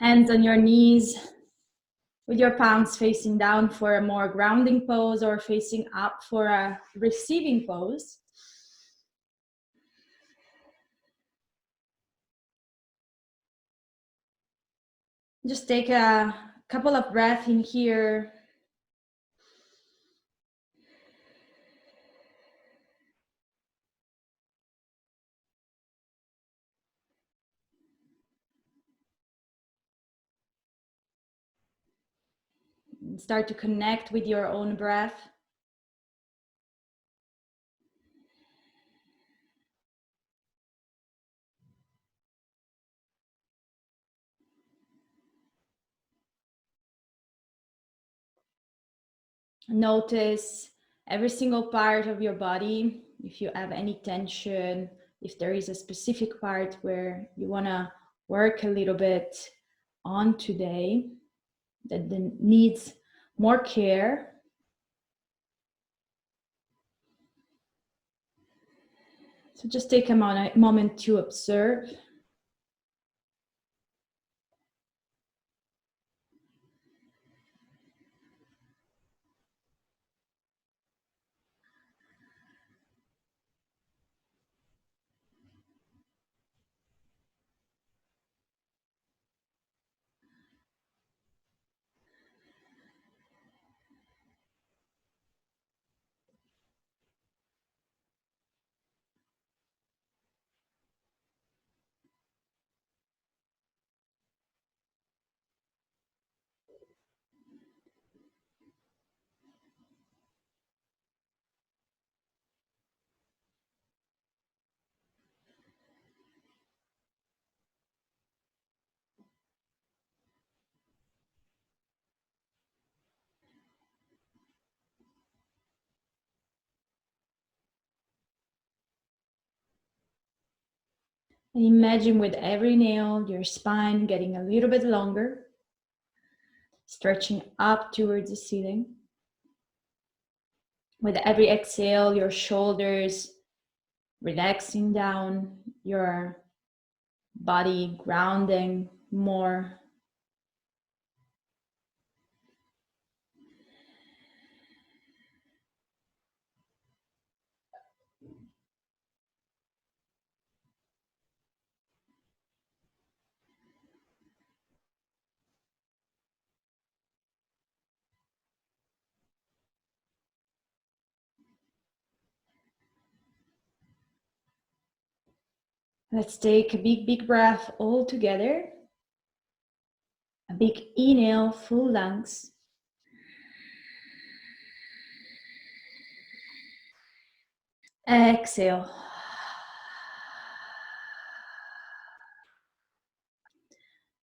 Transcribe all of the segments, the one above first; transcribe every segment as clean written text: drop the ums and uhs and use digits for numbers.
Hands on your knees with your palms facing down for a more grounding pose or facing up for a receiving pose. Just take a couple of breaths in here. Start to connect with your own breath. Notice every single part of your body. If you have any tension, if there is a specific part where you want to work a little bit on today that needs more care. So just take a moment to observe. And imagine with every nail, your spine getting a little bit longer, stretching up towards the ceiling. With every exhale, your shoulders relaxing down, your body grounding more. Let's take a big breath all together. A big inhale, full lungs. Exhale.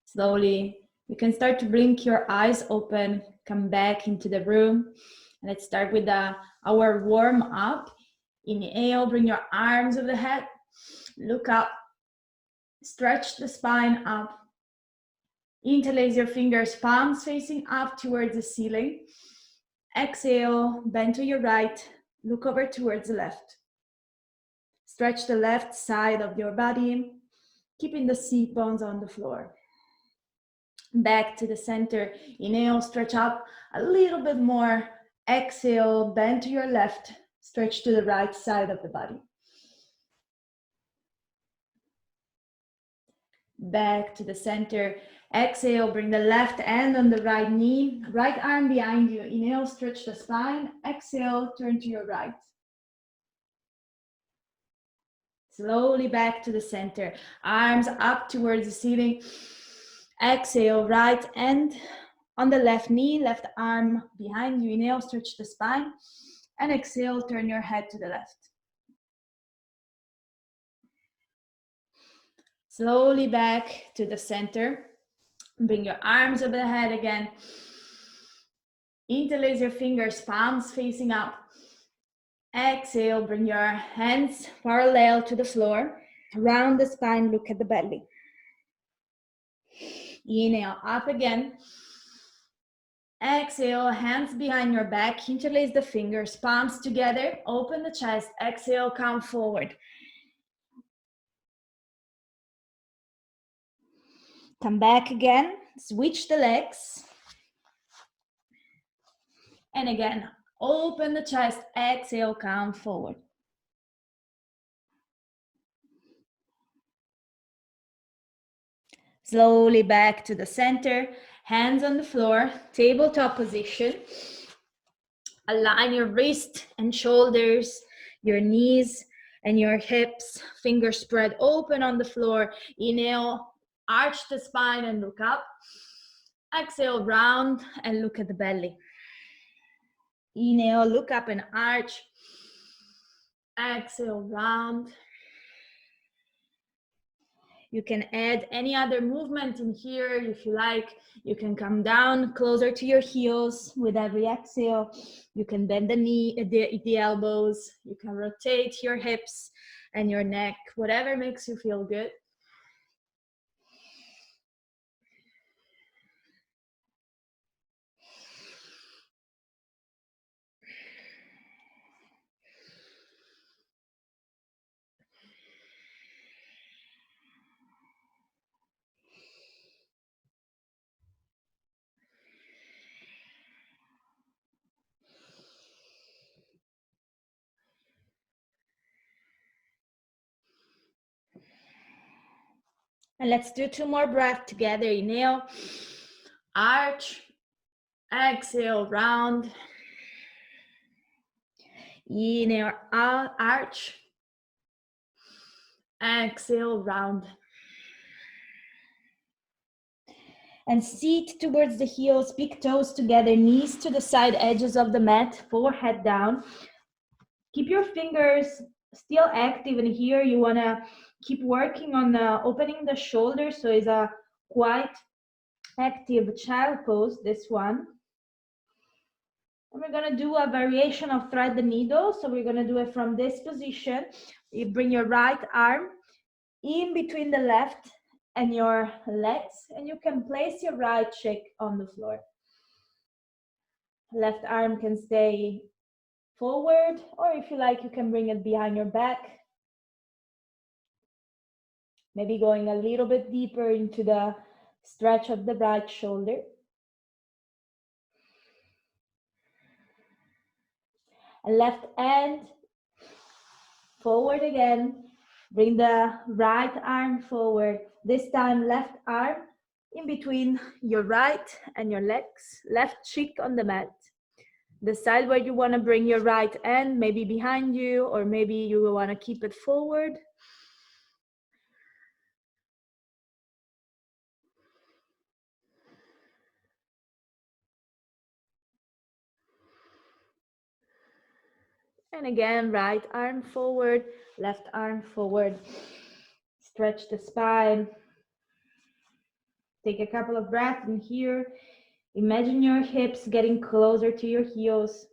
Slowly, you can start to blink your eyes open, come back into the room. Let's start with our warm up. Inhale, bring your arms over the head. Look up. Stretch the spine up. Interlace your fingers, palms facing up towards the ceiling. Exhale, bend to your right. Look over towards the left. Stretch the left side of your body, keeping the seat bones on the floor. Back to the center. Inhale, stretch up a little bit more. Exhale, bend to your left. Stretch to the right side of the body. Back to the center. Exhale, bring the left hand on the right knee, right arm behind you. Inhale, stretch the spine. Exhale, turn to your right. Slowly back to the center. Arms up towards the ceiling. Exhale, right hand on the left knee, left arm behind you. Inhale, stretch the spine. And exhale, turn your head to the left. Slowly back to the center. Bring your arms over the head again. Interlace your fingers, palms facing up. Exhale, bring your hands parallel to the floor. Round the spine, look at the belly. Inhale, up again. Exhale, hands behind your back. Interlace the fingers, palms together. Open the chest. Exhale, come forward. Come back again. switch the legs. And again, open the chest, exhale, come forward. Slowly back to the center, hands on the floor, tabletop position. Align your wrist and shoulders, your knees and your hips, fingers spread open on the floor. Inhale, arch the spine and look up. Exhale, round and look at the belly. Inhale, look up and arch. Exhale, round. You can add any other movement in here if you like. You can come down closer to your heels with every exhale. You can bend the knee, the elbows. You can rotate your hips and your neck, whatever makes you feel good. And let's do 2 more breaths together. Inhale, arch, exhale, round. Inhale, out, arch, exhale, round. And seat towards the heels, big toes together, knees to the side edges of the mat, forehead down. Keep your fingers still active, and here you wanna keep working on opening the shoulders, so it's a quite active child pose, this one. And we're gonna do a variation of thread the needle, so we're gonna do it from this position. You bring your right arm in between the left and your legs, and you can place your right cheek on the floor. Left arm can stay forward, or if you like, you can bring it behind your back. Maybe going a little bit deeper into the stretch of the right shoulder. And left hand forward again. Bring the right arm forward. This time, left arm in between your right and your legs. Left cheek on the mat. Decide where you want to bring your right hand, maybe behind you, or maybe you want to keep it forward. And again, right arm forward, left arm forward. Stretch the spine. Take a couple of breaths in here. Imagine your hips getting closer to your heels.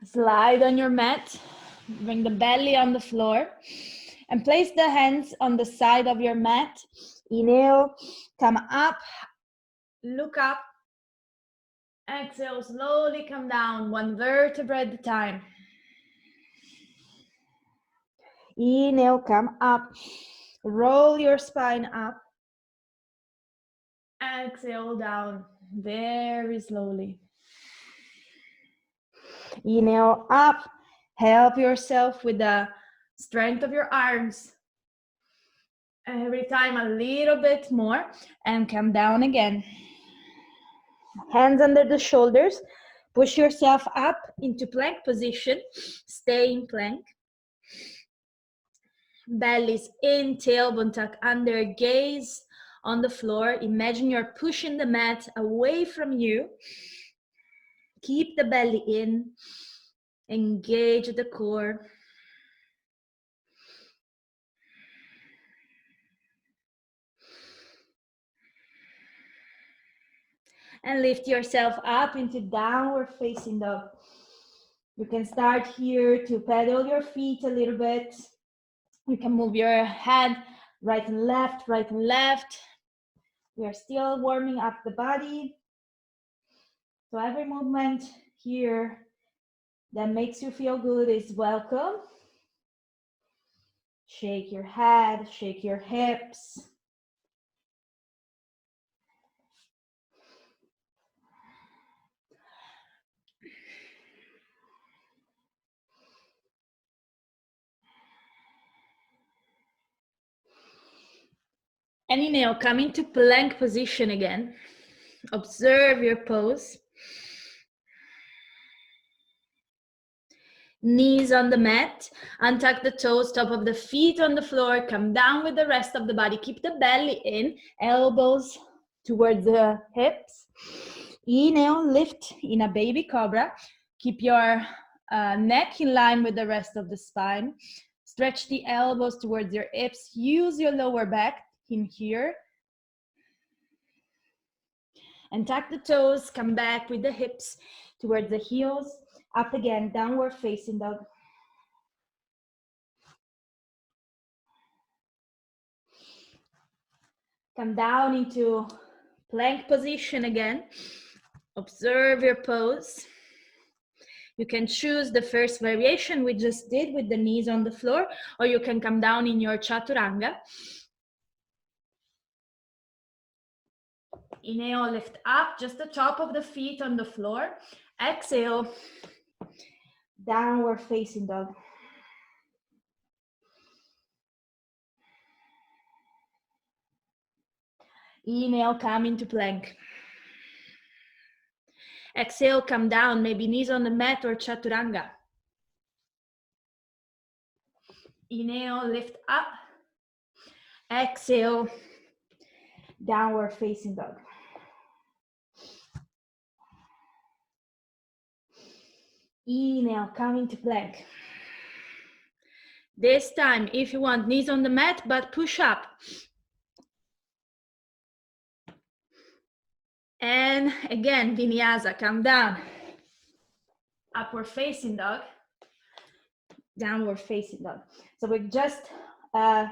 Slide on your mat. Bring the belly on the floor. And place the hands on the side of your mat. Inhale, come up, look up. Exhale, slowly come down, 1 vertebra at a time. Inhale, come up, roll your spine up. Exhale, down, very slowly. Inhale, up, help yourself with the strength of your arms. Every time a little bit more, and come down again. Hands under the shoulders, push yourself up into plank position, stay in plank. Belly's in, tailbone tuck under, gaze on the floor. Imagine you're pushing the mat away from you. Keep the belly in, engage the core. And lift yourself up into downward facing dog. You can start here to pedal your feet a little bit. You can move your head right and left, right and left. We are still warming up the body. So every movement here that makes you feel good is welcome. Shake your head, shake your hips. And inhale, come into plank position again. Observe your pose. Knees on the mat, untuck the toes, top of the feet on the floor, come down with the rest of the body. Keep the belly in, elbows towards the hips. Inhale, lift in a baby cobra. Keep your neck in line with the rest of the spine. Stretch the elbows towards your hips. Use your lower back in here. And tuck the toes, come back with the hips towards the heels. Up again, downward facing dog. Come down into plank position again. Observe your pose. You can choose the first variation we just did with the knees on the floor, or you can come down in your chaturanga. Inhale, lift up, just the top of the feet on the floor. Exhale, downward facing dog. Inhale, come into plank. Exhale, come down, maybe knees on the mat or chaturanga. Inhale, lift up. Exhale, downward facing dog. Inhale, come into plank. This time, if you want, knees on the mat, but push up. And again, Vinyasa, come down. Upward facing dog. Downward facing dog. So we just add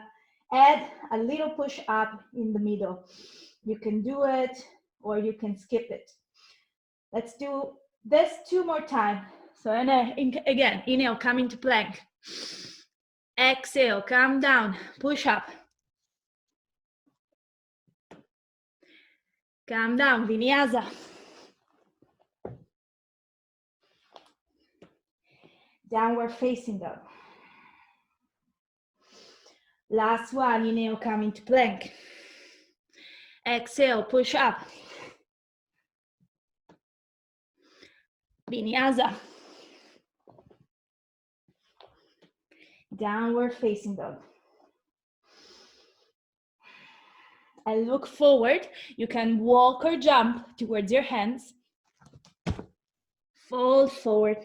a little push up in the middle. You can do it or you can skip it. Let's do this 2 more times. So again, inhale, come into plank. Exhale, come down, push up. Come down, Vinyasa. Downward facing dog. Last one, inhale, come into plank. Exhale, push up. Vinyasa. Downward facing dog. And look forward. You can walk or jump towards your hands. Fold forward.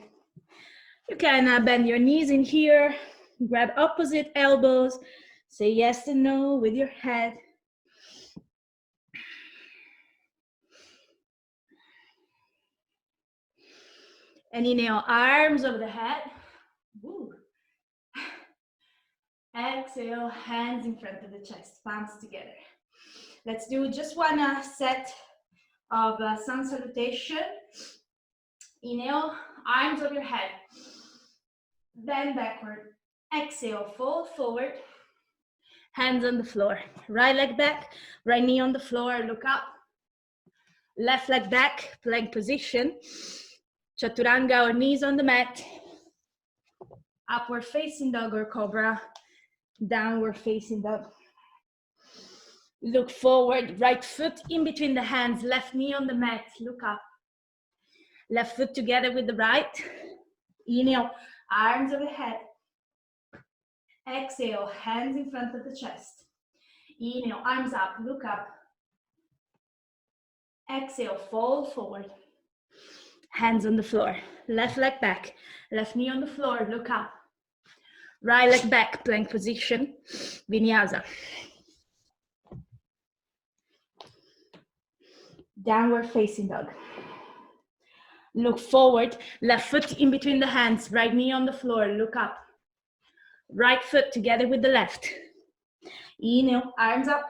You can bend your knees in here. Grab opposite elbows. Say yes and no with your head. And inhale, arms over the head. Woo. Exhale, hands in front of the chest, palms together. Let's do just one set of sun salutation. Inhale, arms over your head. Bend backward. Exhale, fold forward. Hands on the floor. Right leg back, right knee on the floor, look up. Left leg back, plank position. Chaturanga or knees on the mat. Upward facing dog or cobra. Downward facing dog. Look forward, right foot in between the hands, left knee on the mat, look up. Left foot together with the right. Inhale, arms overhead. Exhale, hands in front of the chest. Inhale, arms up, look up. Exhale, fold forward. Hands on the floor. Left leg back, left knee on the floor, look up. Right leg back, plank position, Vinyasa. Downward facing dog. Look forward, left foot in between the hands, right knee on the floor, look up. Right foot together with the left. Inhale, arms up.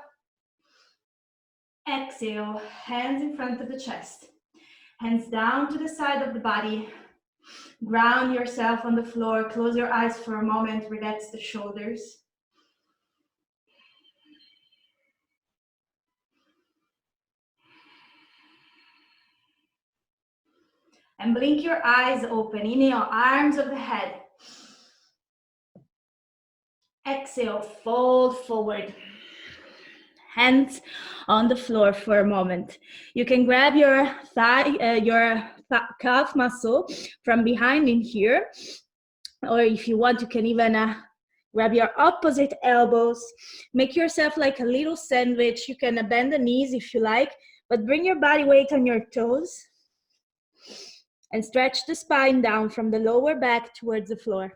Exhale, hands in front of the chest. Hands down to the side of the body. Ground yourself on the floor. Close your eyes for a moment. Relax the shoulders. And blink your eyes open. Inhale, arms of the head. Exhale, fold forward. Hands on the floor for a moment. You can grab your calf muscle from behind in here, or if you want, you can even grab your opposite elbows. Make yourself like a little sandwich. You can bend the knees if you like, but bring your body weight on your toes and stretch the spine down from the lower back towards the floor.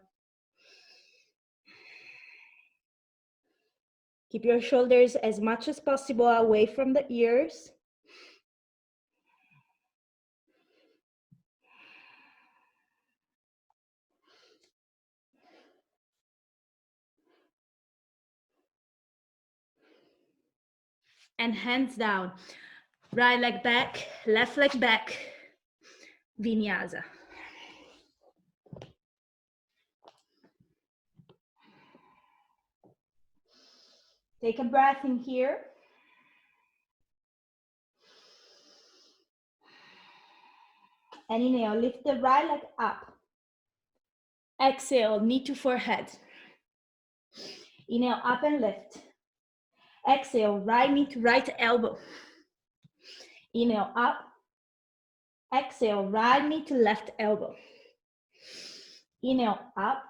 Keep your shoulders as much as possible away from the ears. And hands down. Right leg back, left leg back. Vinyasa. Take a breath in here. And inhale, lift the right leg up. Exhale, knee to forehead. Inhale, up and lift. Exhale, right knee to right elbow. Inhale, up. Exhale, right knee to left elbow. Inhale, up.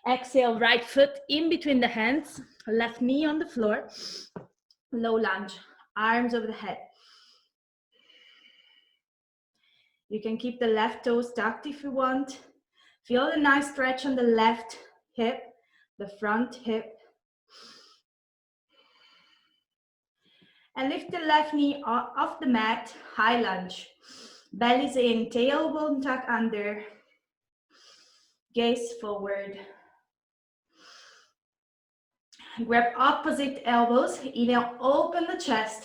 Exhale, right foot in between the hands. Left knee on the floor. Low lunge, arms over the head. You can keep the left toes tucked if you want. Feel the nice stretch on the left hip, the front hip. And lift the left knee off the mat, high lunge. Belly's in, tailbone tuck under. Gaze forward. Grab opposite elbows. Inhale, open the chest.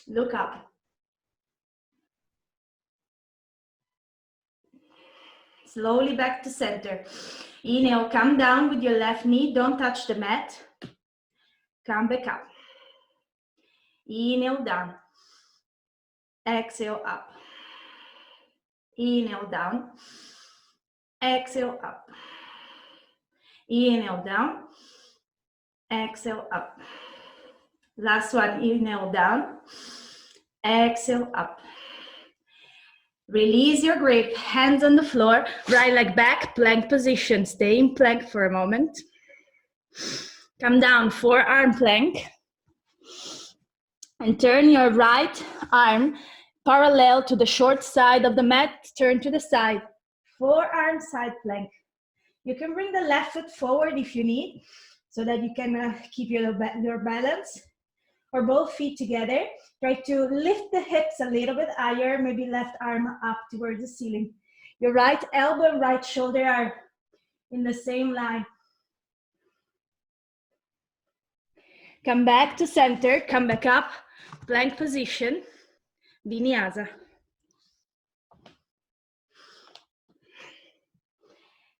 Look up. Slowly back to center. Inhale, come down with your left knee. Don't touch the mat. Come back up. Inhale, down. Exhale, up. Inhale, down. Exhale, up. Inhale, down. Exhale, up. Last one, inhale, down. Exhale, up. Release your grip, hands on the floor, right leg back, plank position. Stay in plank for a moment. Come down, forearm plank. And turn your right arm parallel to the short side of the mat. Turn to the side. Forearm side plank. You can bring the left foot forward if you need, so that you can keep your balance. Or both feet together. Try to lift the hips a little bit higher, maybe left arm up towards the ceiling. Your right elbow and right shoulder are in the same line. Come back to center, come back up, plank position, Vinyasa.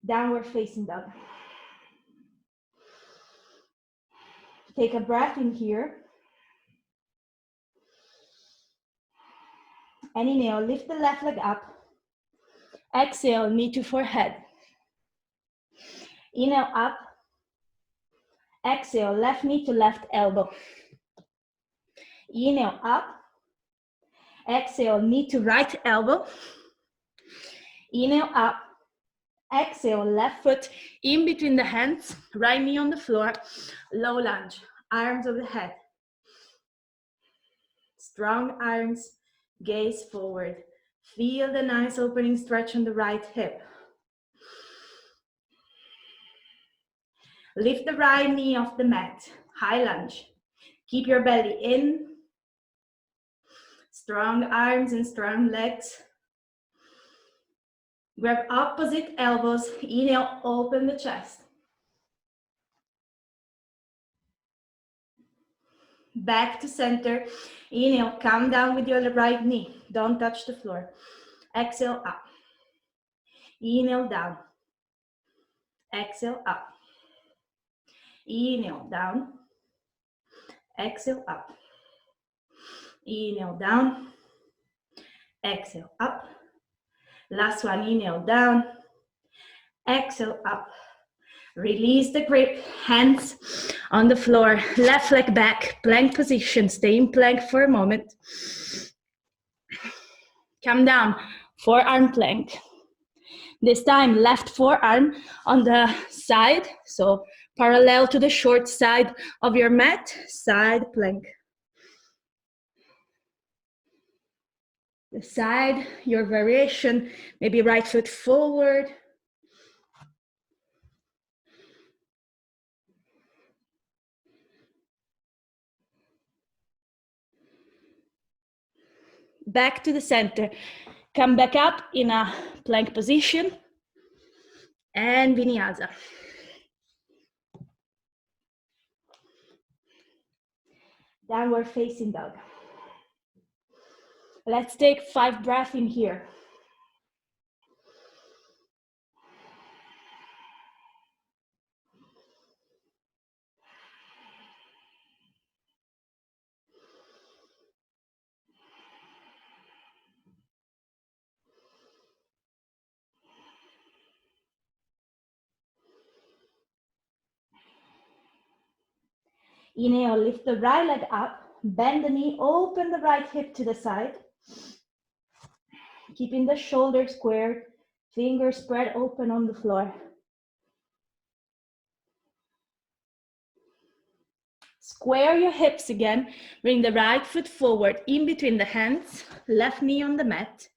Downward facing dog. Take a breath in here. And inhale, lift the left leg up. Exhale, knee to forehead. Inhale, up. Exhale, left knee to left elbow. Inhale, up. Exhale, knee to right elbow. Inhale, up. Exhale, left foot in between the hands, right knee on the floor, low lunge, arms over the head. Strong arms, gaze forward. Feel the nice opening stretch on the right hip. Lift the right knee off the mat, high lunge. Keep your belly in. Strong arms and strong legs. Grab opposite elbows. Inhale, open the chest. Back to center. Inhale, come down with your right knee. Don't touch the floor. Exhale, up. Inhale, down. Exhale, up. Inhale, down. Exhale, up. Inhale, down. Exhale, up. Last one, inhale, down. Exhale, up. Release the grip, hands on the floor, left leg back, plank position. Stay in plank for a moment. Come down, forearm plank. This time, left forearm on the side, so parallel to the short side of your mat, side plank. Decide your variation, maybe right foot forward. Back to the center. Come back up in a plank position and Vinyasa. Downward facing dog. Let's take 5 breaths in here. Inhale, lift the right leg up, bend the knee, open the right hip to the side. Keeping the shoulders squared, fingers spread open on the floor. Square your hips again, bring the right foot forward in between the hands, left knee on the mat.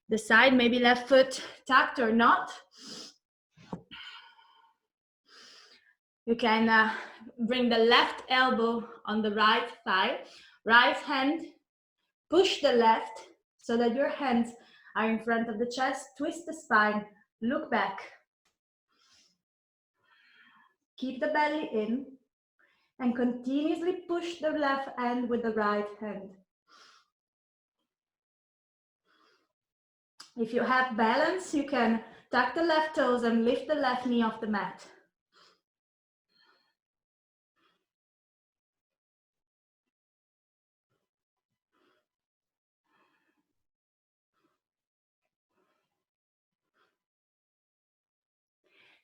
Decide maybe left foot tucked or not. You can bring the left elbow on the right thigh, right hand, push the left so that your hands are in front of the chest, twist the spine, look back. Keep the belly in and continuously push the left hand with the right hand. If you have balance, you can tuck the left toes and lift the left knee off the mat.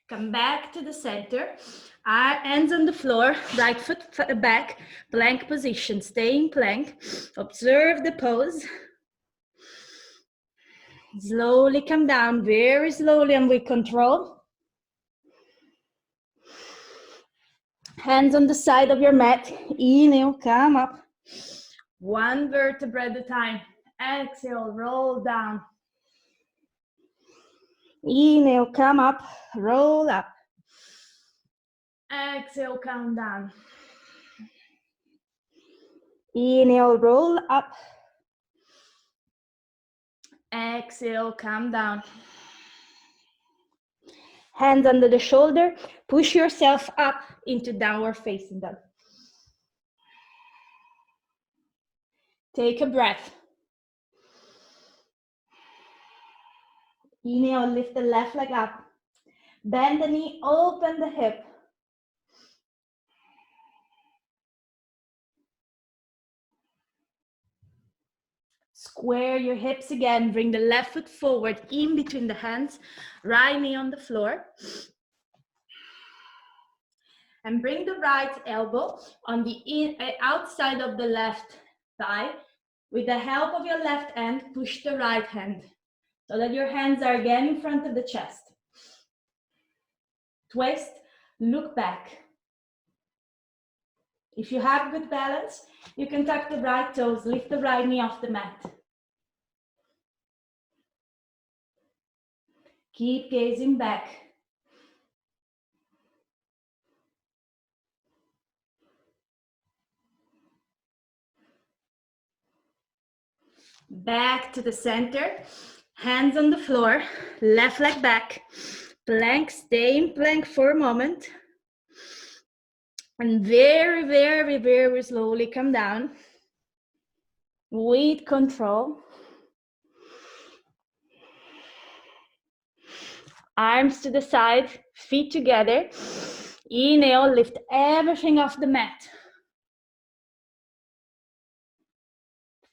Come back to the center, hands on the floor, right foot back, plank position, stay in plank, observe the pose. Slowly come down, very slowly and with control. Hands on the side of your mat, inhale, come up. One vertebra at a time, exhale, roll down. Inhale, come up, roll up. Exhale, come down. Inhale, roll up. Exhale, come down. Hands under the shoulder, push yourself up into downward facing dog. Take a breath. Inhale, lift the left leg up. Bend the knee, open the hip. Square your hips again. Bring the left foot forward in between the hands. Right knee on the floor. And bring the right elbow on the outside of the left thigh. With the help of your left hand, push the right hand so that your hands are again in front of the chest. Twist, look back. If you have good balance, you can tuck the right toes, lift the right knee off the mat. Keep gazing back. Back to the center, hands on the floor, left leg back, plank, stay in plank for a moment. And very, very, very slowly come down with control. Arms to the side, feet together. Inhale, lift everything off the mat.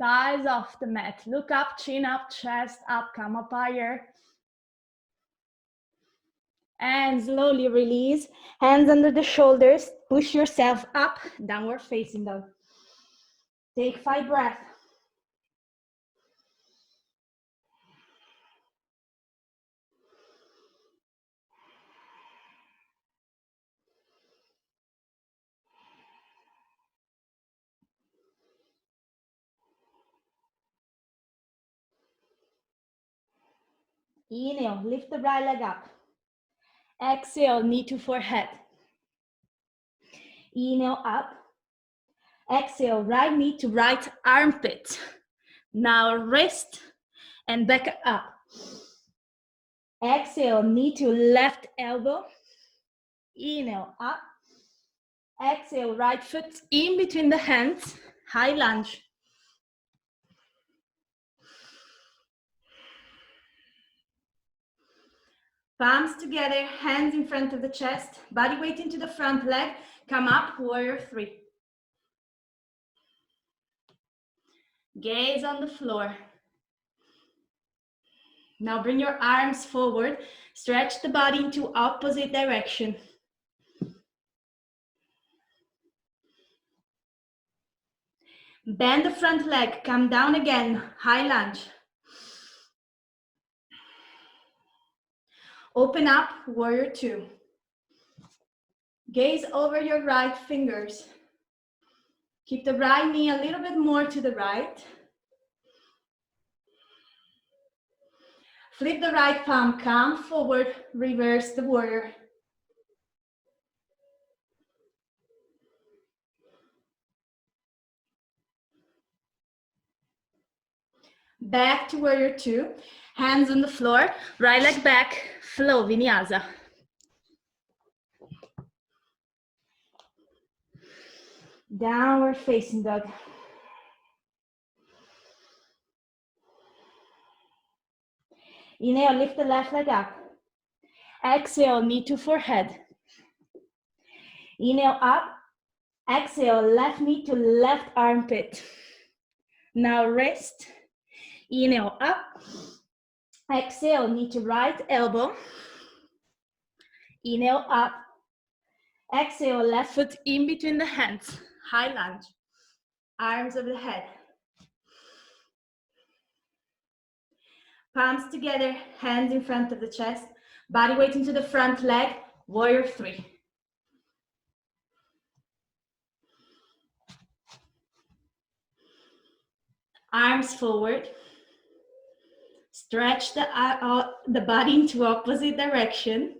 Thighs off the mat. Look up, chin up, chest up, come up higher. And slowly release. Hands under the shoulders. Push yourself up, downward facing dog. Take 5 breaths. Inhale, lift the right leg up. Exhale, knee to forehead. Inhale up. Exhale, right knee to right armpit. Now wrist and back up. Exhale, knee to left elbow. Inhale, up. Exhale, right foot in between the hands. High lunge. Palms together, hands in front of the chest. Body weight into the front leg. Come up, warrior 3. Gaze on the floor. Now bring your arms forward. Stretch the body into opposite direction. Bend the front leg, come down again, high lunge. Open up, warrior 2. Gaze over your right fingers. Keep the right knee a little bit more to the right. Flip the right palm, come forward, reverse the warrior. Back to warrior 2. Hands on the floor, right leg back, flow, Vinyasa. Downward facing dog. Inhale, lift the left leg up. Exhale, knee to forehead. Inhale up. Exhale, left knee to left armpit. Now rest. Inhale up. Exhale, knee to right elbow. Inhale up. Exhale, left foot in between the hands. High lunge. Arms over the head. Palms together, hands in front of the chest. Body weight into the front leg. Warrior 3. Arms forward. Stretch the body into opposite direction.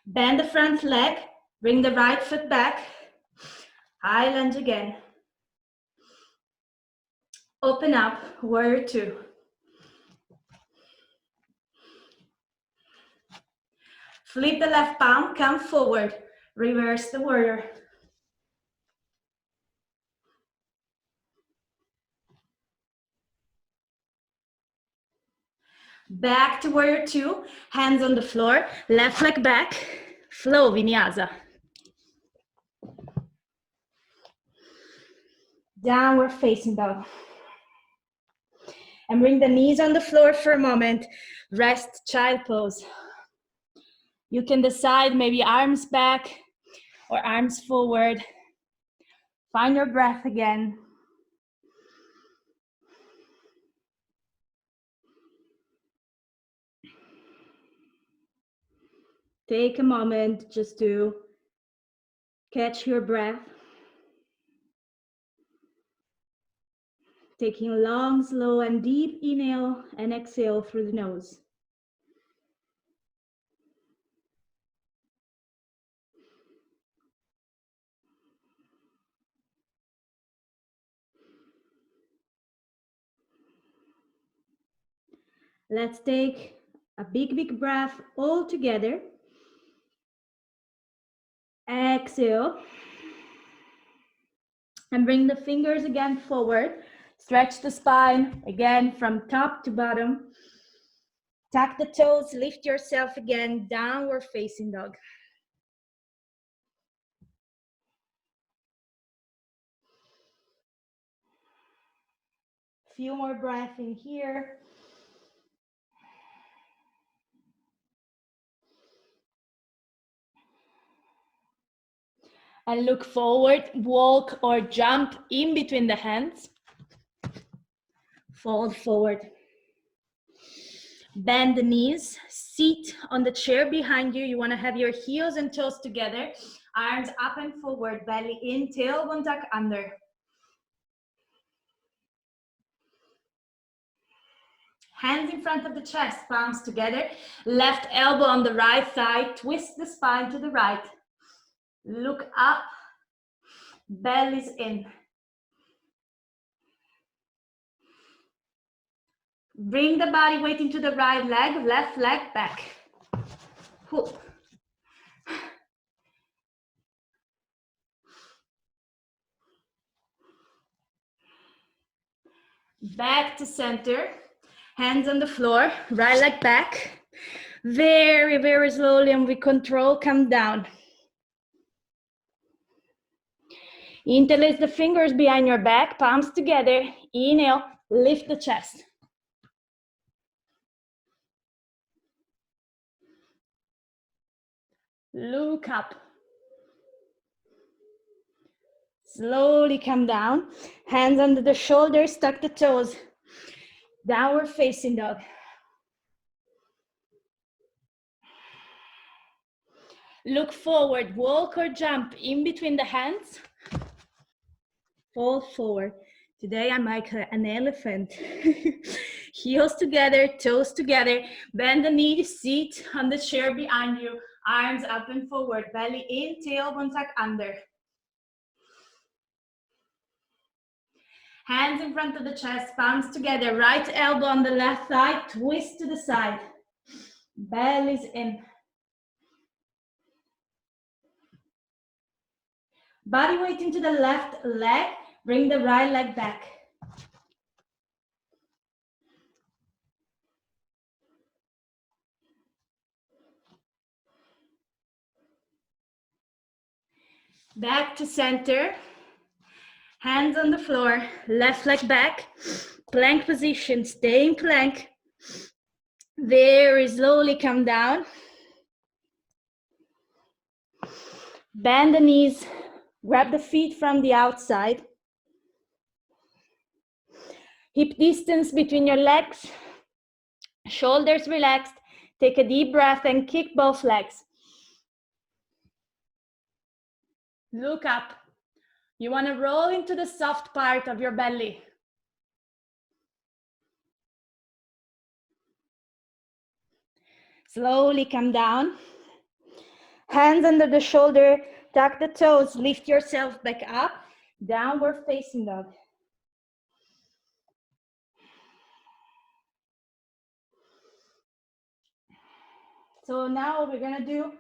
Bend the front leg. Bring the right foot back. High lunge again. Open up, warrior 2. Flip the left palm, come forward. Reverse the warrior. Back to warrior 2, hands on the floor, left leg back, flow, Vinyasa. Downward facing dog. And bring the knees on the floor for a moment. Rest, child pose. You can decide maybe arms back or arms forward. Find your breath again. Take a moment just to catch your breath. Taking a long, slow, and deep inhale and exhale through the nose. Let's take A big, big breath all together. Exhale. And bring the fingers again forward. Stretch the spine again from top to bottom. Tuck the toes, lift yourself again, downward facing dog. Few more breaths in here. And look forward, walk or jump in between the hands. Fold forward. Bend the knees, sit on the chair behind you. You want to have your heels and toes together, arms up and forward, belly in, tailbone tuck under. Hands in front of the chest, palms together, left elbow on the right thigh, twist the spine to the right. Look up, belly's in. Bring the body weight into the right leg, left leg back. Pull. Back to center, hands on the floor, right leg back. Very, very slowly and with control, come down. Interlace the fingers behind your back, palms together. Inhale, lift the chest. Look up. Slowly come down. Hands under the shoulders, tuck the toes. Downward facing dog. Look forward, walk or jump in between the hands. Fold forward. Today I'm like an elephant. Heels together, toes together. Bend the knees, sit on the chair behind you. Arms up and forward, belly in, tailbone tuck under. Hands in front of the chest, palms together. Right elbow on the left thigh, twist to the side. Belly's in. Body weight into the left leg. Bring the right leg back. Back to center. Hands on the floor, left leg back. Plank position, stay in plank. Very slowly come down. Bend the knees, grab the feet from the outside. Hip distance between your legs, shoulders relaxed. Take a deep breath and kick both legs. Look up. You want to roll into the soft part of your belly. Slowly come down. Hands under the shoulder, tuck the toes, lift yourself back up. Downward facing dog. So now we're gonna do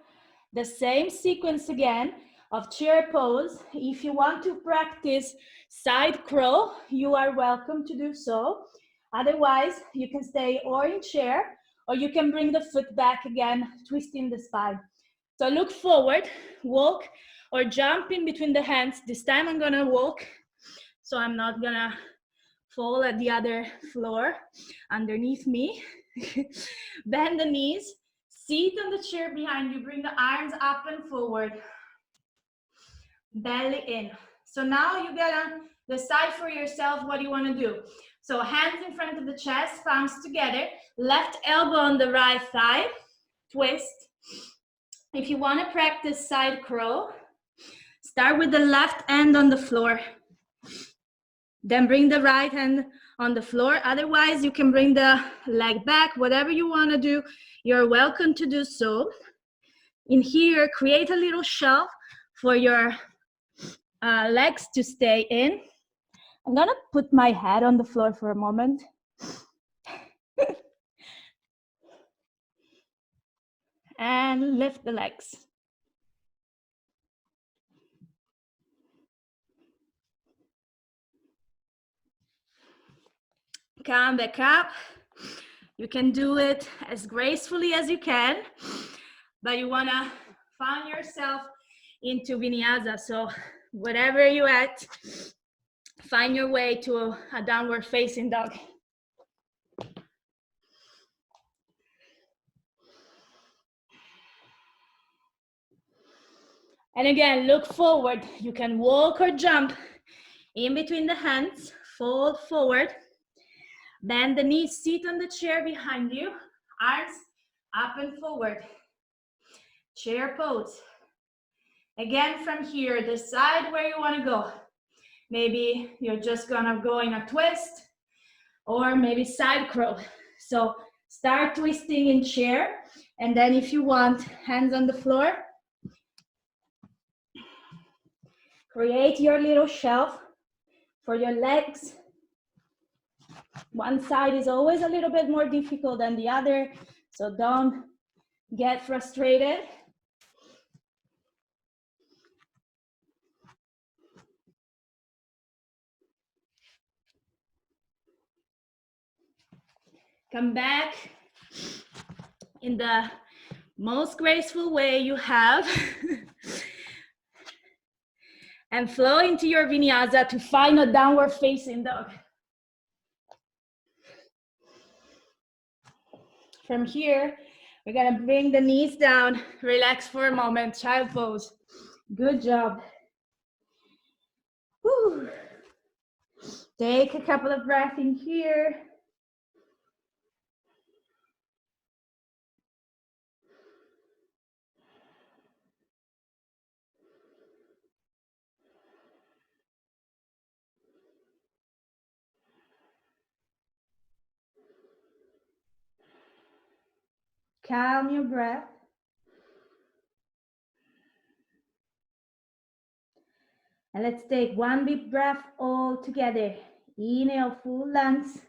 the same sequence again of chair pose. If you want to practice side crow, you are welcome to do so. Otherwise, you can stay or in chair, or you can bring the foot back again, twisting the spine. So look forward, walk or jump in between the hands. This time I'm gonna walk, so I'm not gonna fall at the other floor underneath me. Bend the knees. Sit on the chair behind you, bring the arms up and forward. Belly in. So now you gotta decide for yourself what you wanna do. So hands in front of the chest, palms together, left elbow on the right thigh, twist. If you wanna practice side crow, start with the left hand on the floor. Then bring the right hand on the floor. Otherwise, you can bring the leg back, whatever you wanna do. You're welcome to do so. In here, create a little shelf for your legs to stay in. I'm gonna put my head on the floor for a moment. And lift the legs. Come back up. You can do it as gracefully as you can, but you wanna find yourself into Vinyasa. So whatever you're at, find your way to a downward facing dog. And again, look forward. You can walk or jump in between the hands, fold forward, bend the knees, sit on the chair behind you, arms up and forward. Chair pose. Again, from here, decide where you want to go. Maybe you're just gonna go in a twist, or maybe side crow. So start twisting in chair, and then if you want, hands on the floor. Create your little shelf for your legs. One side is always a little bit more difficult than the other, so don't get frustrated. Come back in the most graceful way you have and flow into your Vinyasa to find a downward facing dog. From here, we're gonna bring the knees down, relax for a moment, child pose. Good job. Whew. Take a couple of breaths in here. Calm your breath. And let's take one deep breath all together. Inhale, full lungs.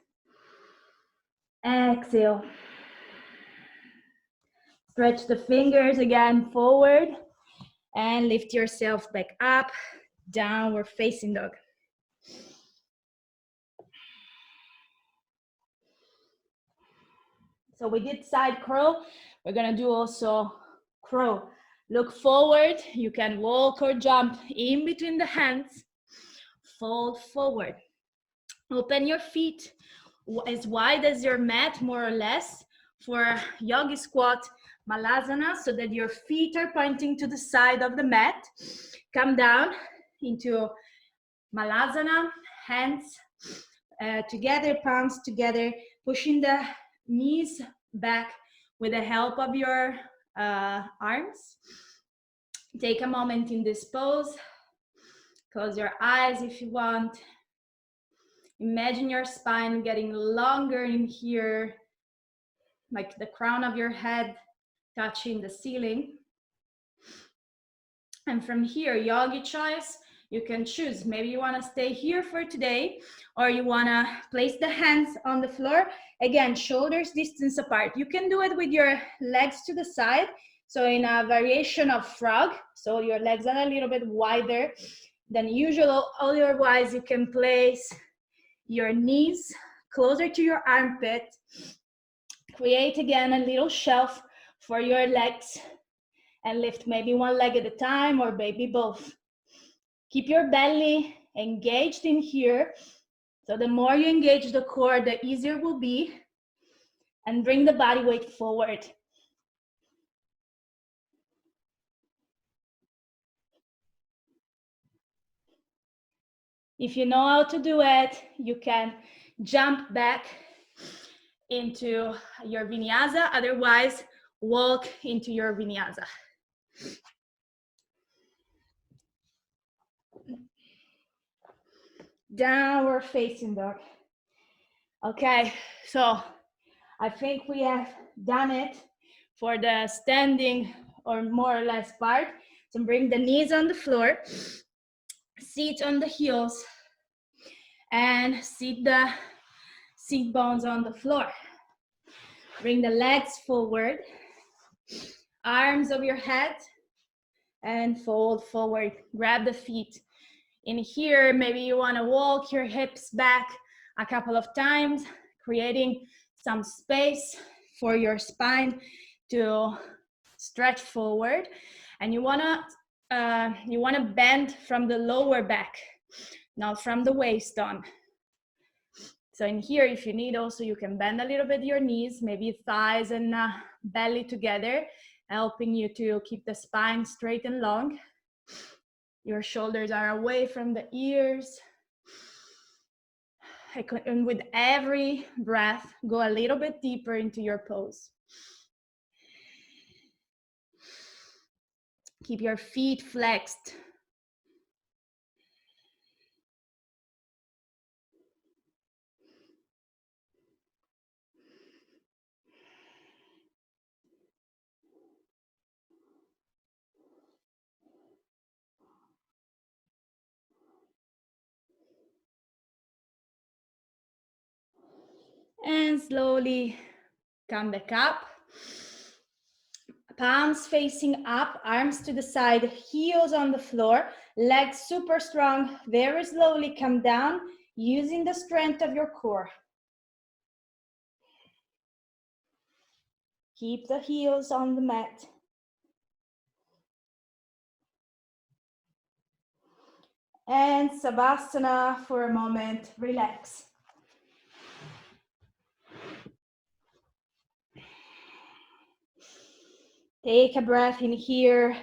Exhale. Stretch the fingers again forward and lift yourself back up. Downward facing dog. So we did side crow. We're gonna do also crow. Look forward. You can walk or jump in between the hands. Fold forward. Open your feet as wide as your mat, more or less, for yogi squat, malasana, so that your feet are pointing to the side of the mat. Come down into malasana, hands together, palms together, pushing the knees back with the help of your arms. Take a moment in this pose. Close your eyes if you want. Imagine your spine getting longer in here, like the crown of your head touching the ceiling. And from here, yogi choice, you can choose. Maybe you want to stay here for today, or you want to place the hands on the floor. Again, shoulders distance apart. You can do it with your legs to the side. So in a variation of frog, so your legs are a little bit wider than usual. Otherwise, you can place your knees closer to your armpit. Create again a little shelf for your legs and lift maybe one leg at a time or maybe both. Keep your belly engaged in here. So the more you engage the core, the easier it will be. And bring the body weight forward. If you know how to do it, you can jump back into your Vinyasa. Otherwise, walk into your Vinyasa. Downward facing dog. Okay, so I think we have done it for the standing or more or less part. So bring the knees on the floor, sit on the heels, and sit the seat bones on the floor. Bring the legs forward. arms over your head and fold forward. Grab the feet. In here, maybe you want to walk your hips back a couple of times, creating some space for your spine to stretch forward. And you want to bend from the lower back, not from the waist on. So in here, if you need also, you can bend a little bit your knees, maybe thighs and belly together, helping you to keep the spine straight and long. Your shoulders are away from the ears. And with every breath, go a little bit deeper into your pose. Keep your feet flexed. And slowly come back up. Palms facing up, arms to the side, heels on the floor, legs super strong. Very slowly come down, using the strength of your core. Keep the heels on the mat. And Savasana for a moment, relax. Take a breath in here.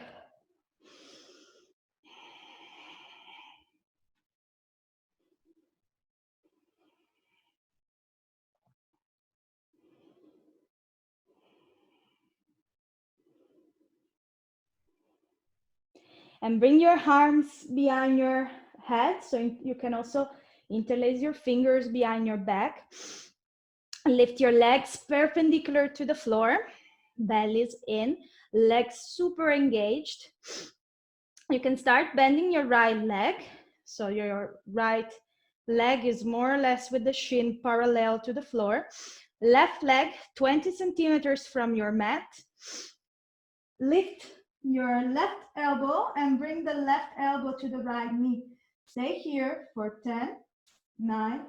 And bring your arms behind your head, so you can also interlace your fingers behind your back. Lift your legs perpendicular to the floor, bellies in, legs super engaged. You can start bending your right leg, so your right leg is more or less with the shin parallel to the floor. Left leg 20 centimeters from your mat. Lift your left elbow and bring the left elbow to the right knee. Stay here for 10, 9,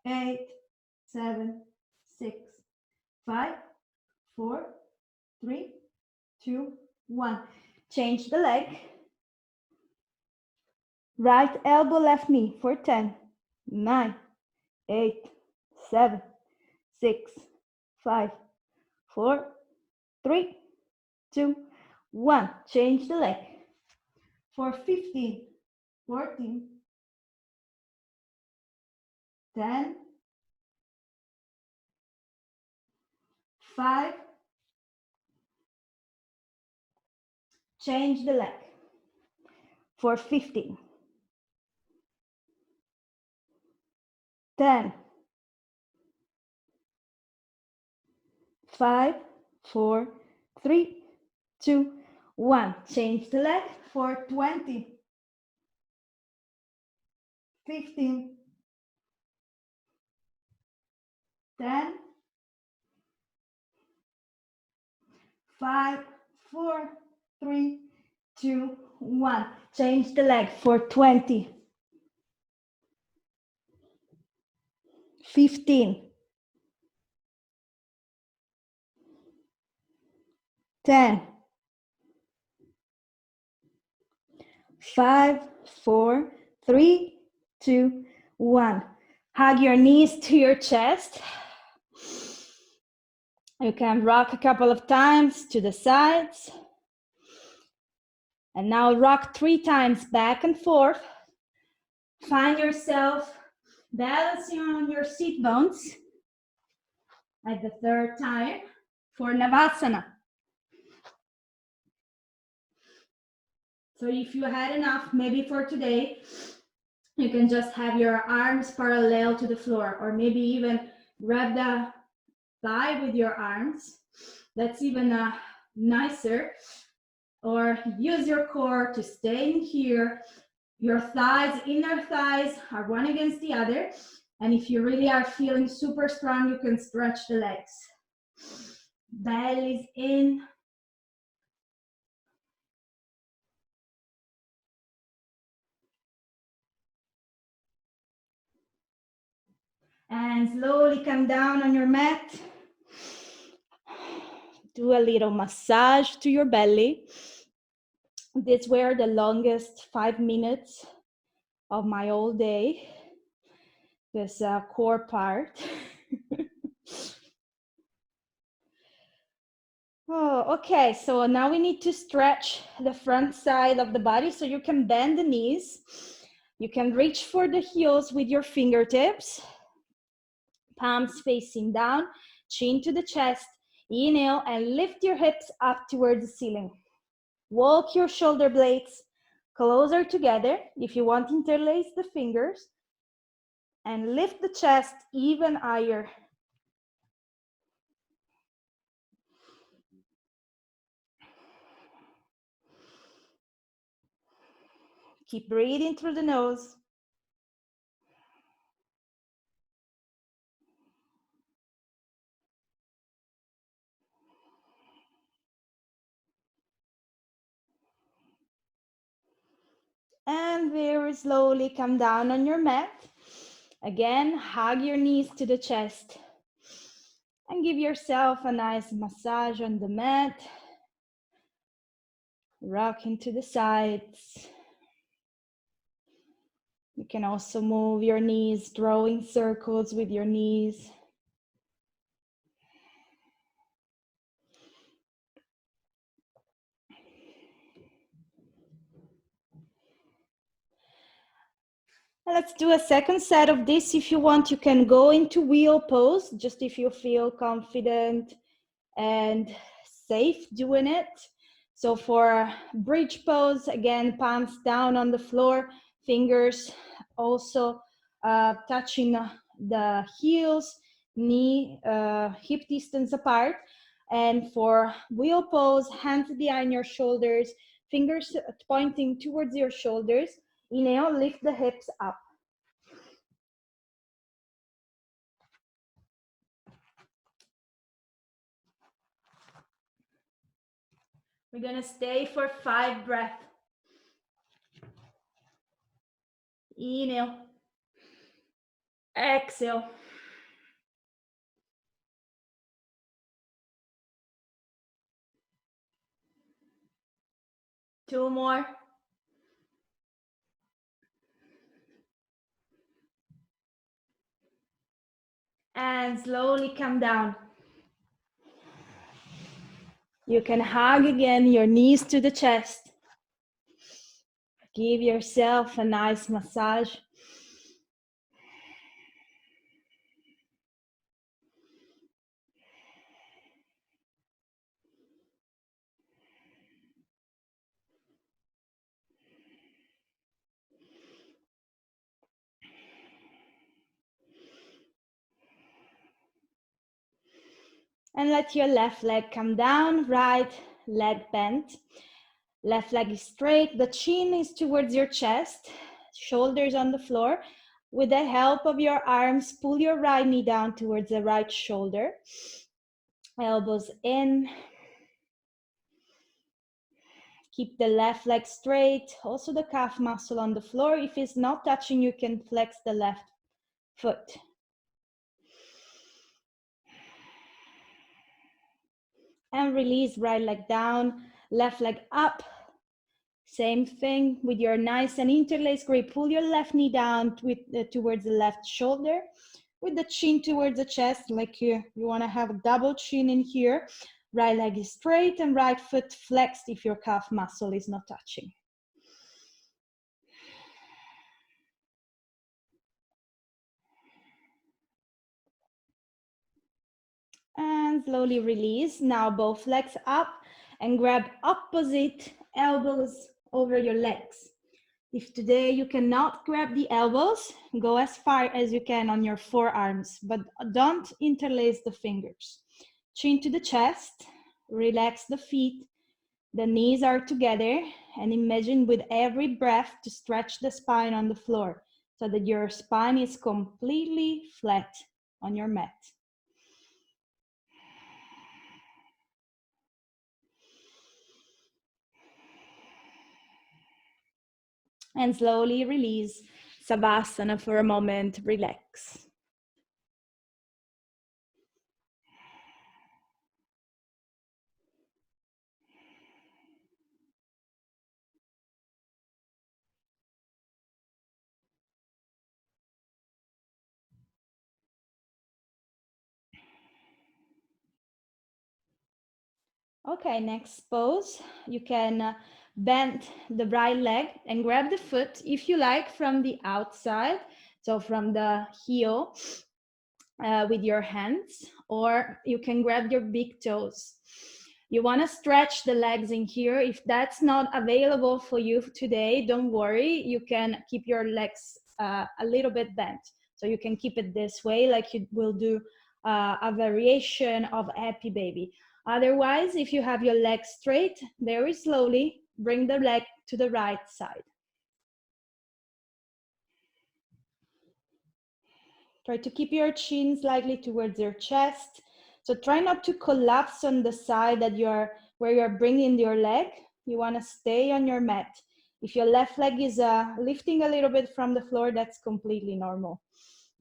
8, 7, 6, 5, 4, 3, 2, 1. Change the leg. Right elbow, left knee for 10, 9, 8, 7, 6, 5, 4, 3, 2, 1. Change the leg. For 15, 14, 10, 5. Change the leg. For 15, 10, 5, 4, 3, 2, 1. Change the leg. For 20, 15, 10, 5, 4, 3, 2, 1. Change the leg. For 20, 15, 10, 5, 4, 3, 2, 1. Hug your knees to your chest. You can rock a couple of times to the sides. And now rock 3 times back and forth. Find yourself balancing on your seat bones at the 3rd time for Navasana. So if you had enough, maybe for today, you can just have your arms parallel to the floor, or maybe even grab the thigh with your arms. That's even nicer. Or use your core to stay in here. Your thighs, inner thighs are one against the other. And if you really are feeling super strong, you can stretch the legs. Bellies in, And slowly come down on your mat. Do a little massage to your belly. These were the longest 5 minutes of my whole day. This core part. Oh, okay, so now we need to stretch the front side of the body so you can bend the knees. You can reach for the heels with your fingertips. Palms facing down, chin to the chest. Inhale and lift your hips up towards the ceiling. Walk your shoulder blades closer together. If you want, interlace the fingers and lift the chest even higher. Keep breathing through the nose. And very slowly come down on your mat. Again, hug your knees to the chest and give yourself a nice massage on the mat. Rocking to the sides. You can also move your knees, drawing circles with your knees. Let's do a second set of this. If you want, you can go into wheel pose, just if you feel confident and safe doing it. So for bridge pose, again, palms down on the floor, fingers also touching the heels, knee, hip distance apart. And for wheel pose, hands behind your shoulders, fingers pointing towards your shoulders. Inhale, lift the hips up. We're gonna stay for 5 breaths. Inhale. Exhale. Two more. And slowly come down. You can hug again your knees to the chest. Give yourself a nice massage. And let your left leg come down, right leg bent. Left leg is straight, the chin is towards your chest, shoulders on the floor. With the help of your arms, pull your right knee down towards the right shoulder. Elbows in. Keep the left leg straight, also the calf muscle on the floor. If it's not touching, you can flex the left foot. And release, right leg down, left leg up. Same thing with your nice and interlaced grip. Pull your left knee down towards the left shoulder with the chin towards the chest, like you want to have a double chin in here. Right leg is straight and right foot flexed if your calf muscle is not touching. And slowly release. Now both legs up and grab opposite elbows over your legs. If today you cannot grab the elbows, go as far as you can on your forearms, but don't interlace the fingers. Chin to the chest, relax the feet, the knees are together, and imagine with every breath to stretch the spine on the floor so that your spine is completely flat on your mat. And slowly release Savasana for a moment, relax. Okay, next pose. You can bend the right leg and grab the foot, if you like, from the outside, so from the heel with your hands, or you can grab your big toes. You want to stretch the legs in here. If that's not available for you today, don't worry. You can keep your legs a little bit bent. So you can keep it this way, like you will do a variation of Happy Baby. Otherwise, if you have your legs straight, very slowly bring the leg to the right side. Try to keep your chin slightly towards your chest. So try not to collapse on the side that where you're bringing your leg. You want to stay on your mat. If your left leg is lifting a little bit from the floor, that's completely normal.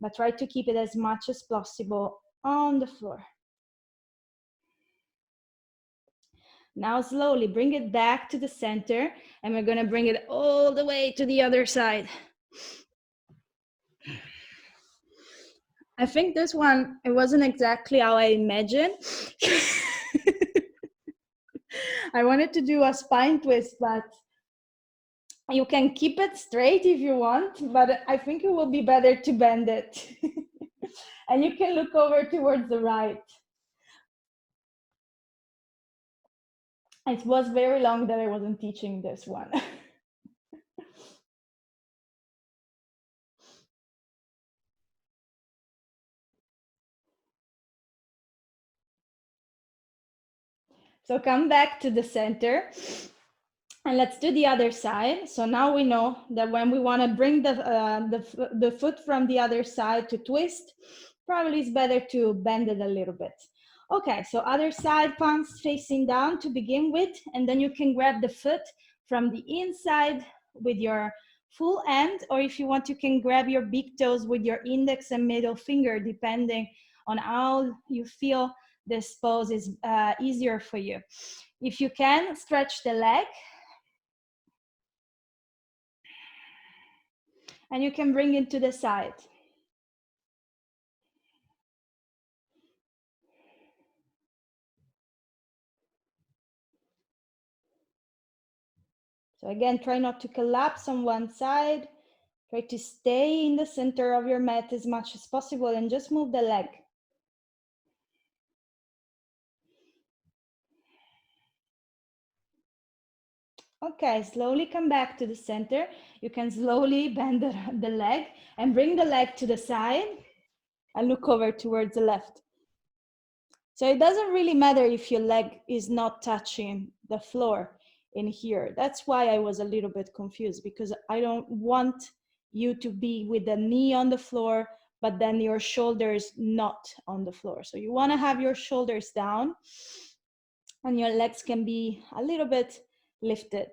But try to keep it as much as possible on the floor. Now slowly bring it back to the center, and we're gonna bring it all the way to the other side. I think this one, it wasn't exactly how I imagined. I wanted to do a spine twist, but you can keep it straight if you want, but I think it will be better to bend it. And you can look over towards the right. It was very long that I wasn't teaching this one. So come back to the center. And let's do the other side. So now we know that when we want to bring the foot from the other side to twist, probably it's better to bend it a little bit. Okay, so other side, palms facing down to begin with, and then you can grab the foot from the inside with your full hand, or if you want, you can grab your big toes with your index and middle finger, depending on how you feel this pose is easier for you. If you can, stretch the leg, and you can bring it to the side. So again, try not to collapse on one side. Try to stay in the center of your mat as much as possible and just move the leg. Okay, slowly come back to the center. You can slowly bend the leg and bring the leg to the side and look over towards the left. So it doesn't really matter if your leg is not touching the floor in here. That's why I was a little bit confused, because I don't want you to be with the knee on the floor, but then your shoulders not on the floor. So you want to have your shoulders down and your legs can be a little bit lifted.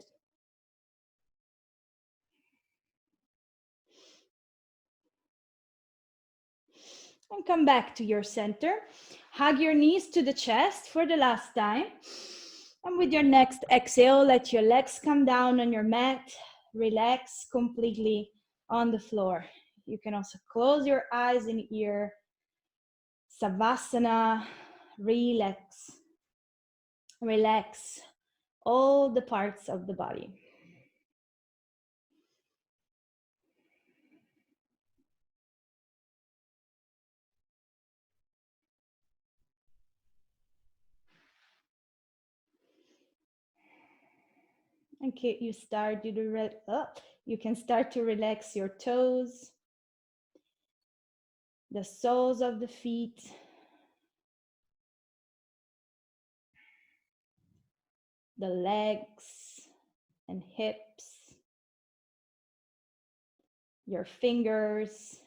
And come back to your center. Hug your knees to the chest for the last time. And with your next exhale, let your legs come down on your mat. Relax completely on the floor. You can also close your eyes in here. Savasana, relax. Relax all the parts of the body. Okay, you can start to relax your toes, the soles of the feet, the legs and hips, your fingers,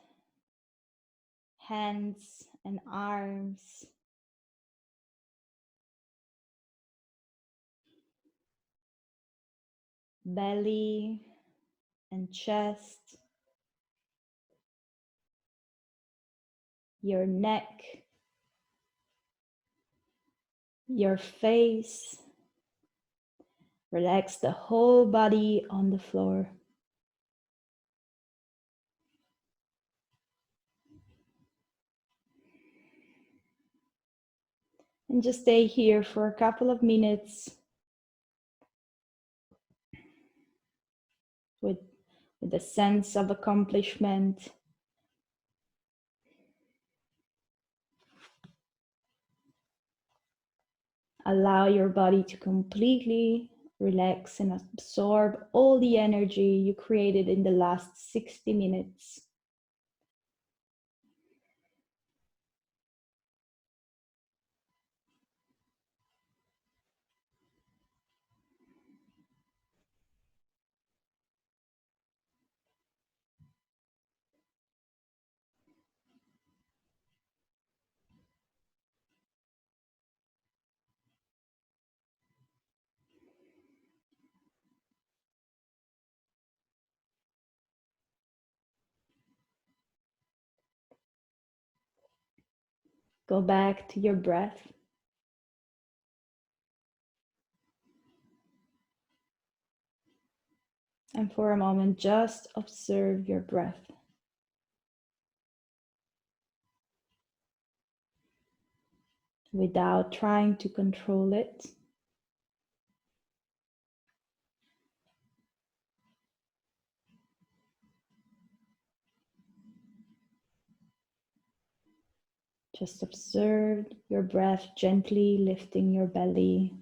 hands and arms, belly and chest, your neck, your face. Relax the whole body on the floor. And just stay here for a couple of minutes with a sense of accomplishment. Allow your body to completely relax and absorb all the energy you created in the last 60 minutes. Go back to your breath. And for a moment, just observe your breath. Without trying to control it. Just observe your breath gently lifting your belly.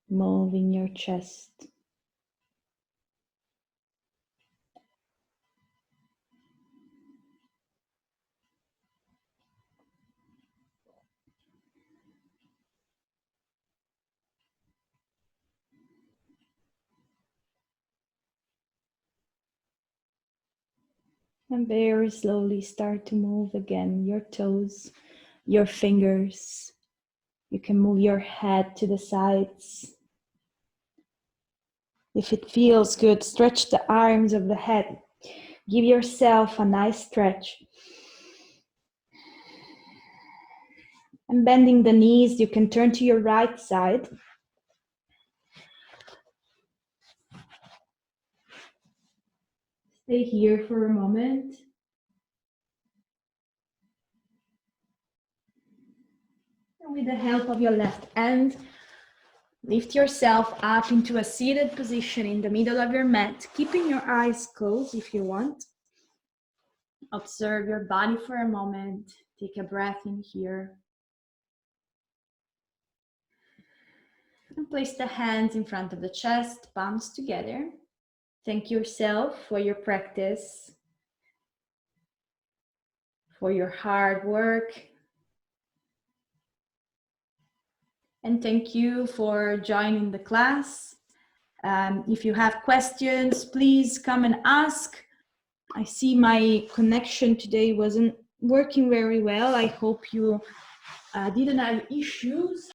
Moving your chest. And very slowly start to move again your toes, your fingers. You can move your head to the sides. If it feels good, stretch the arms of the head. Give yourself a nice stretch. And bending the knees, you can turn to your right side. Stay here for a moment. And with the help of your left hand, lift yourself up into a seated position in the middle of your mat, keeping your eyes closed if you want. Observe your body for a moment. Take a breath in here. And place the hands in front of the chest, palms together. Thank yourself for your practice, for your hard work. And thank you for joining the class. If you have questions, please come and ask. I see my connection today wasn't working very well. I hope you didn't have issues.